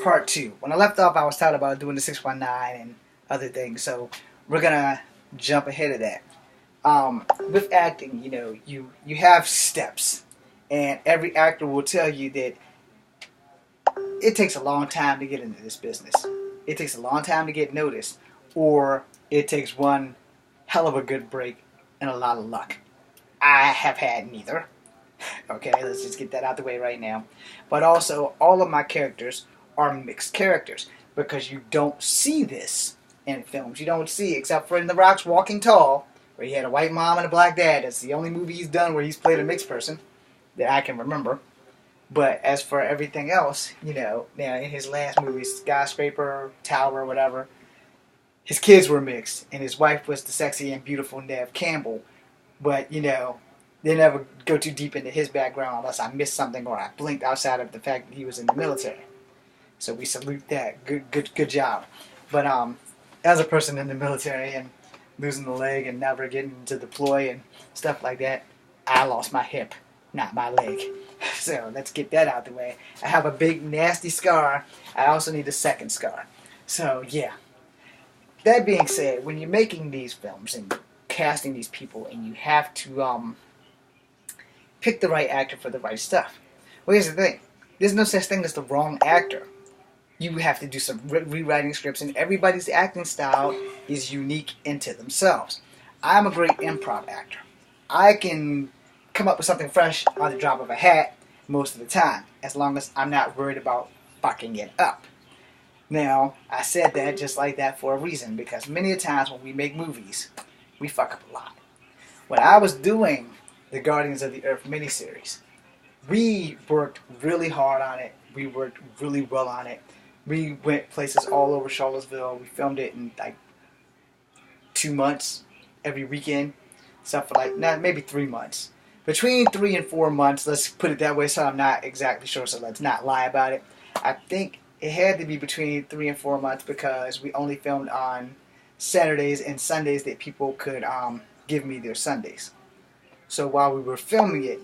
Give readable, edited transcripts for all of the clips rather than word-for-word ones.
part 2. When I left off, I was talking about doing the 619 and other things, so we're gonna jump ahead of that. With acting, you have steps, and every actor will tell you that it takes a long time to get into this business. It takes a long time to get noticed, or it takes one hell of a good break and a lot of luck. I have had neither. Okay, let's just get that out the way right now. But also, all of my characters are mixed characters because you don't see this in films. You don't see, except for in The Rock's Walking Tall, where he had a white mom and a black dad. That's the only movie he's done where he's played a mixed person that I can remember. But as for everything else, now in his last movie, Skyscraper, Tower, whatever, his kids were mixed, and his wife was the sexy and beautiful Neve Campbell. But, they never go too deep into his background unless I missed something or I blinked outside of the fact that he was in the military. So we salute that. Good job. But as a person in the military and losing the leg and never getting to deploy and stuff like that, I lost my hip, not my leg. So let's get that out the way. I have a big nasty scar. I also need a second scar. So yeah. That being said, when you're making these films and casting these people, and you have to pick the right actor for the right stuff. Well, here's the thing. There's no such thing as the wrong actor. You have to do some rewriting scripts, and everybody's acting style is unique into themselves. I'm a great improv actor. I can come up with something fresh on the drop of a hat most of the time, as long as I'm not worried about fucking it up. Now, I said that just like that for a reason, because many a times when we make movies, we fuck up a lot. When I was doing the Guardians of the Earth miniseries, we worked really hard on it. We worked really well on it. We went places all over Charlottesville. We filmed it in like 2 months every weekend. Stuff for maybe 3 months. Between 3 and 4 months, let's put it that way so I'm not exactly sure, so let's not lie about it. I think it had to be between 3 and 4 months because we only filmed on Saturdays and Sundays that people could give me their Sundays. So while we were filming it,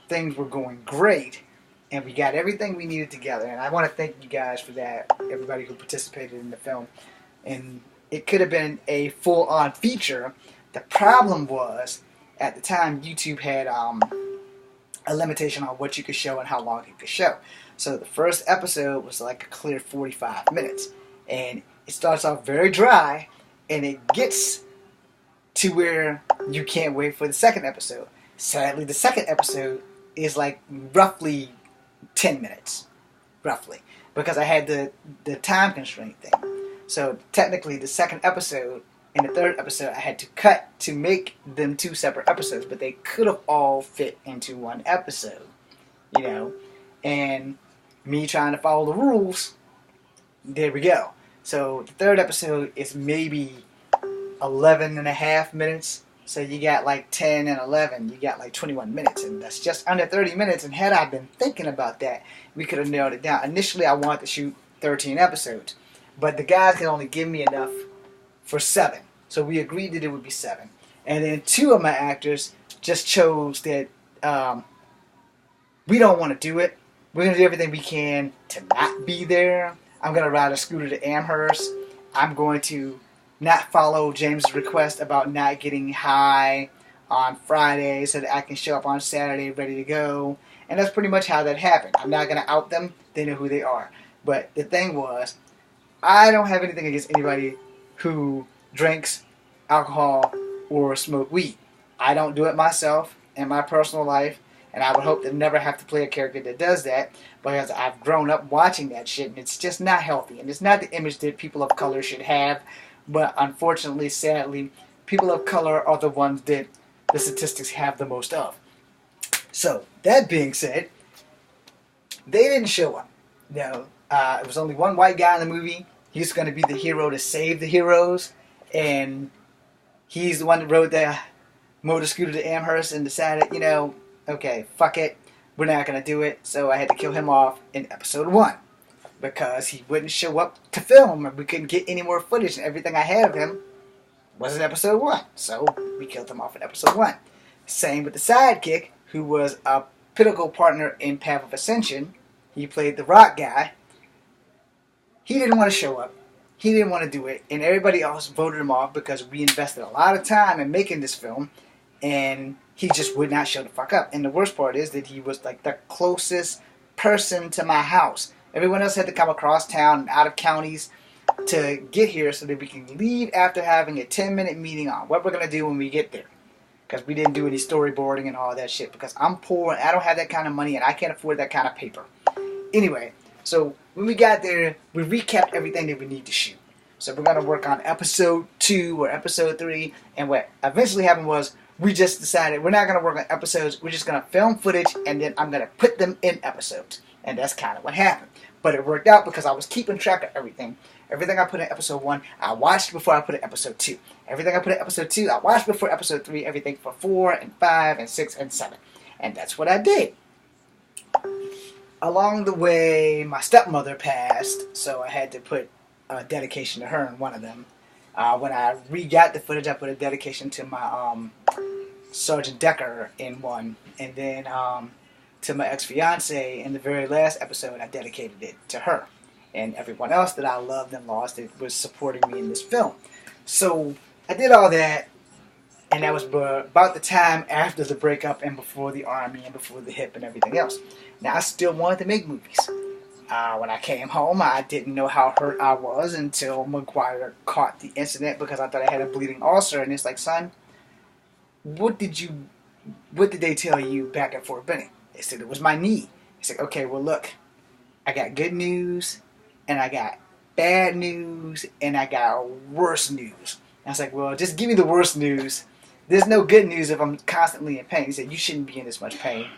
things were going great, and we got everything we needed together. And I want to thank you guys for that, everybody who participated in the film. And it could have been a full-on feature. The problem was, at the time, YouTube had a limitation on what you could show and how long you could show. So the first episode was like a clear 45 minutes. And it starts off very dry, and it gets to where you can't wait for the second episode. Sadly, the second episode is like roughly 10 minutes. Roughly. Because I had the time constraint thing. So technically the second episode and the third episode I had to cut to make them 2 separate episodes, but they could have all fit into one episode. And me trying to follow the rules, there we go. So the third episode is maybe 11 and a half minutes. So you got like 10 and 11. You got like 21 minutes. And that's just under 30 minutes. And had I been thinking about that, we could have narrowed it down. Initially, I wanted to shoot 13 episodes. But the guys could only give me enough for 7. So we agreed that it would be 7. And then 2 of my actors just chose that we don't want to do it. We're going to do everything we can to not be there. I'm going to ride a scooter to Amherst. I'm going to not follow James' request about not getting high on Friday so that I can show up on Saturday ready to go. And that's pretty much how that happened. I'm not going to out them. They know who they are. But the thing was, I don't have anything against anybody who drinks alcohol or smoke weed. I don't do it myself in my personal life. And I would hope to never have to play a character that does that, because I've grown up watching that shit, and it's just not healthy. And it's not the image that people of color should have. But unfortunately, sadly, people of color are the ones that the statistics have the most of. So, that being said, they didn't show up. It was only one white guy in the movie. He's going to be the hero to save the heroes. And he's the one that rode the motor scooter to Amherst and decided, okay, fuck it, we're not going to do it. So I had to kill him off in episode 1. Because he wouldn't show up to film, and we couldn't get any more footage, and everything I had of him was in episode 1. So we killed him off in episode 1. Same with the sidekick, who was a pinnacle partner in Path of Ascension. He played the rock guy. He didn't want to show up. He didn't want to do it, and everybody else voted him off because we invested a lot of time in making this film, and he just would not show the fuck up. And the worst part is that he was like the closest person to my house. Everyone else had to come across town and out of counties to get here so that we can leave after having a 10-minute meeting on what we're going to do when we get there. Because we didn't do any storyboarding and all that shit. Because I'm poor and I don't have that kind of money and I can't afford that kind of paper. Anyway, so when we got there, we recapped everything that we need to shoot. So we're going to work on episode 2 or episode 3. And what eventually happened was we just decided we're not going to work on episodes. We're just going to film footage and then I'm going to put them in episodes. And that's kind of what happened. But it worked out because I was keeping track of everything. Everything I put in episode 1, I watched before I put in episode 2. Everything I put in episode 2, I watched before episode 3. Everything for 4 and 5 and 6 and 7. And that's what I did. Along the way, my stepmother passed, so I had to put a dedication to her in one of them. When I re-got the footage, I put a dedication to my Sergeant Decker in one. And then to my ex-fiance in the very last episode, I dedicated it to her. And everyone else that I loved and lost that was supporting me in this film. So I did all that, and that was about the time after the breakup and before the Army and before the HIP and everything else. Now, I still wanted to make movies. When I came home, I didn't know how hurt I was until McGuire caught the incident because I thought I had a bleeding ulcer. And it's like, son, what did they tell you back at Fort Benning? They said it was my knee. I said, okay, well, look, I got good news, and I got bad news, and I got worse news. And I was like, well, just give me the worst news. There's no good news if I'm constantly in pain. He said, you shouldn't be in this much pain.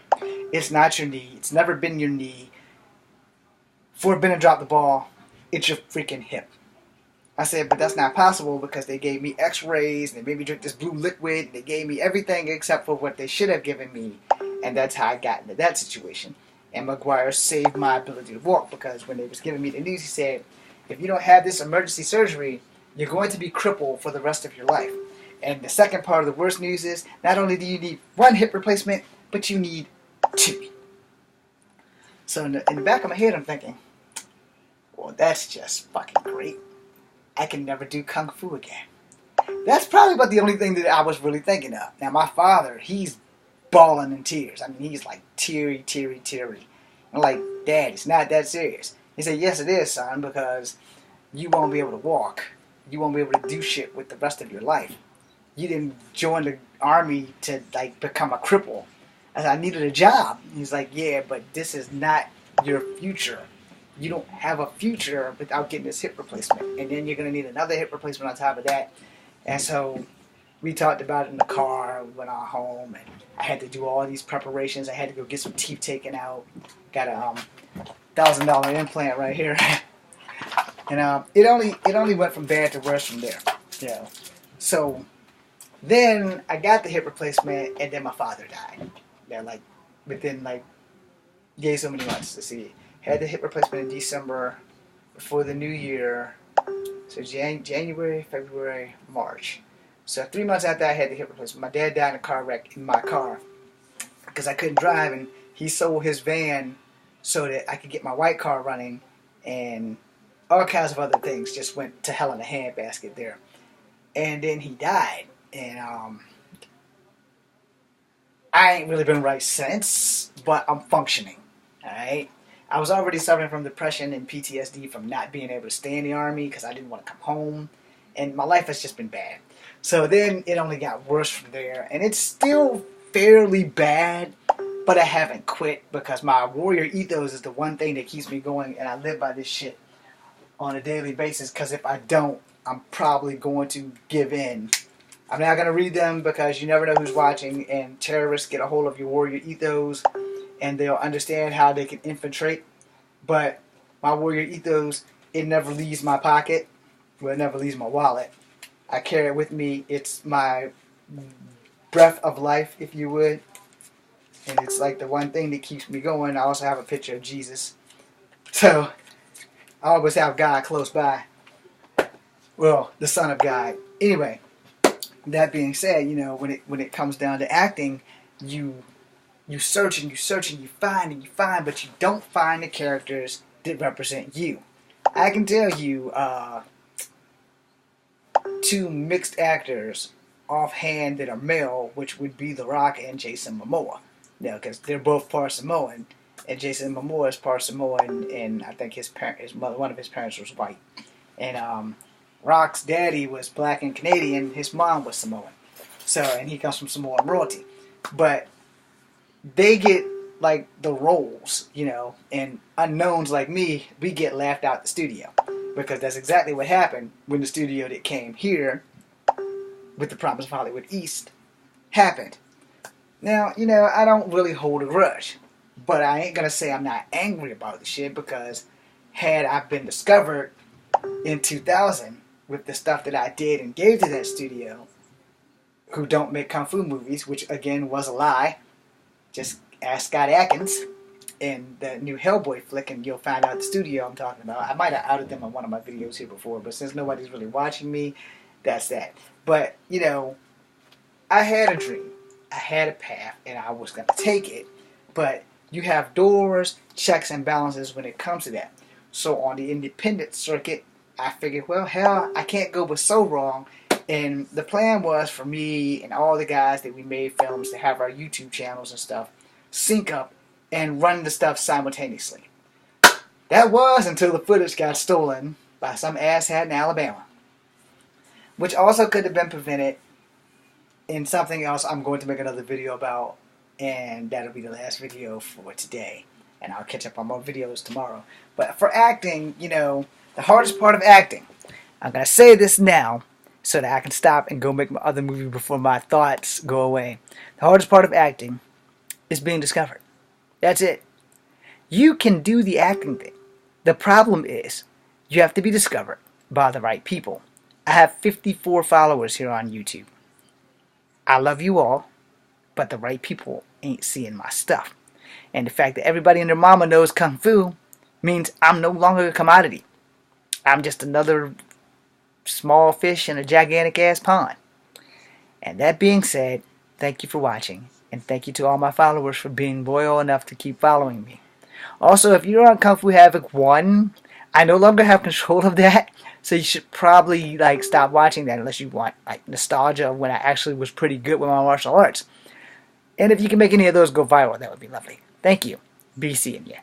It's not your knee. It's never been your knee. Fort Benning dropped the ball. It's your freaking hip. I said, but that's not possible because they gave me x-rays, and they made me drink this blue liquid, and they gave me everything except for what they should have given me. And that's how I got into that situation. And McGuire saved my ability to walk because when they was giving me the news, he said, if you don't have this emergency surgery, you're going to be crippled for the rest of your life. And the second part of the worst news is, not only do you need 1 hip replacement, but you need 2. So in the back of my head, I'm thinking, well, that's just fucking great. I can never do Kung Fu again. That's probably about the only thing that I was really thinking of. Now, my father, he's bawling in tears. I mean, he's like teary. I'm like, Dad, it's not that serious. He said, yes, it is, son, because you won't be able to walk. You won't be able to do shit with the rest of your life. You didn't join the Army to, like, become a cripple. I said, I needed a job. He's like, yeah, but this is not your future. You don't have a future without getting this hip replacement. And then you're going to need another hip replacement on top of that. And so we talked about it in the car. We went on home, and I had to do all these preparations. I had to go get some teeth taken out. Got a $1,000 implant right here. And it only went from bad to worse from there. Yeah. So then I got the hip replacement, and then my father died. Yeah, like within so many months to see. Had the hip replacement in December before the new year. So January, February, March. So 3 months after I had the hip replacement, my dad died in a car wreck in my car because I couldn't drive, and he sold his van so that I could get my white car running, and all kinds of other things just went to hell in a handbasket there. And then he died, and I ain't really been right since, but I'm functioning, alright? I was already suffering from depression and PTSD from not being able to stay in the Army because I didn't want to come home, and my life has just been bad. So then it only got worse from there, and it's still fairly bad, but I haven't quit because my warrior ethos is the one thing that keeps me going, and I live by this shit on a daily basis because if I don't, I'm probably going to give in. I'm not going to read them because you never know who's watching, and terrorists get a hold of your warrior ethos and they'll understand how they can infiltrate. But my warrior ethos, it never leaves my pocket. Well, it never leaves my wallet. I carry it with me. It's my breath of life, if you would. And it's like the one thing that keeps me going. I also have a picture of Jesus. So I always have God close by. Well, the Son of God. Anyway, that being said, you know, when it comes down to acting, you search and you search and you find, but you don't find the characters that represent you. I can tell you two mixed actors offhand that are male, which would be The Rock and Jason Momoa. You know, because they're both part Samoan, and Jason Momoa is part Samoan, and I think one of his parents was white. And Rock's daddy was black and Canadian. His mom was Samoan. So, and he comes from Samoan royalty. But they get like the roles, you know, and unknowns like me, we get laughed out the studio. Because that's exactly what happened when the studio that came here with The Promise of Hollywood East happened. Now, you know, I don't really hold a grudge. But I ain't gonna say I'm not angry about the shit, because had I been discovered in 2000 with the stuff that I did and gave to that studio, who don't make kung fu movies, which again was a lie, just ask Scott Adkins in the new Hellboy flick and you'll find out the studio I'm talking about. I might have outed them on one of my videos here before, but since nobody's really watching me, that's that. But, you know, I had a dream, I had a path, and I was going to take it, but you have doors, checks, and balances when it comes to that. So on the independent circuit, I figured, well, hell, I can't go with so wrong. And the plan was for me and all the guys that we made films to have our YouTube channels and stuff sync up and run the stuff simultaneously. That was until the footage got stolen by some asshat in Alabama. Which also could have been prevented in something else I'm going to make another video about. And that'll be the last video for today. And I'll catch up on more videos tomorrow. But for acting, you know, the hardest part of acting, I'm going to say this now so that I can stop and go make my other movie before my thoughts go away. The hardest part of acting is being discovered. That's it. You can do the acting thing. The problem is you have to be discovered by the right people. I have 54 followers here on YouTube. I love you all, but the right people ain't seeing my stuff. And the fact that everybody and their mama knows Kung Fu means I'm no longer a commodity. I'm just another small fish in a gigantic ass pond. And that being said, thank you for watching. And thank you to all my followers for being loyal enough to keep following me. Also, if you're on Kung Fu Havoc 1, I no longer have control of that. So you should probably stop watching that unless you want nostalgia of when I actually was pretty good with my martial arts. And if you can make any of those go viral, that would be lovely. Thank you. Be seeing ya.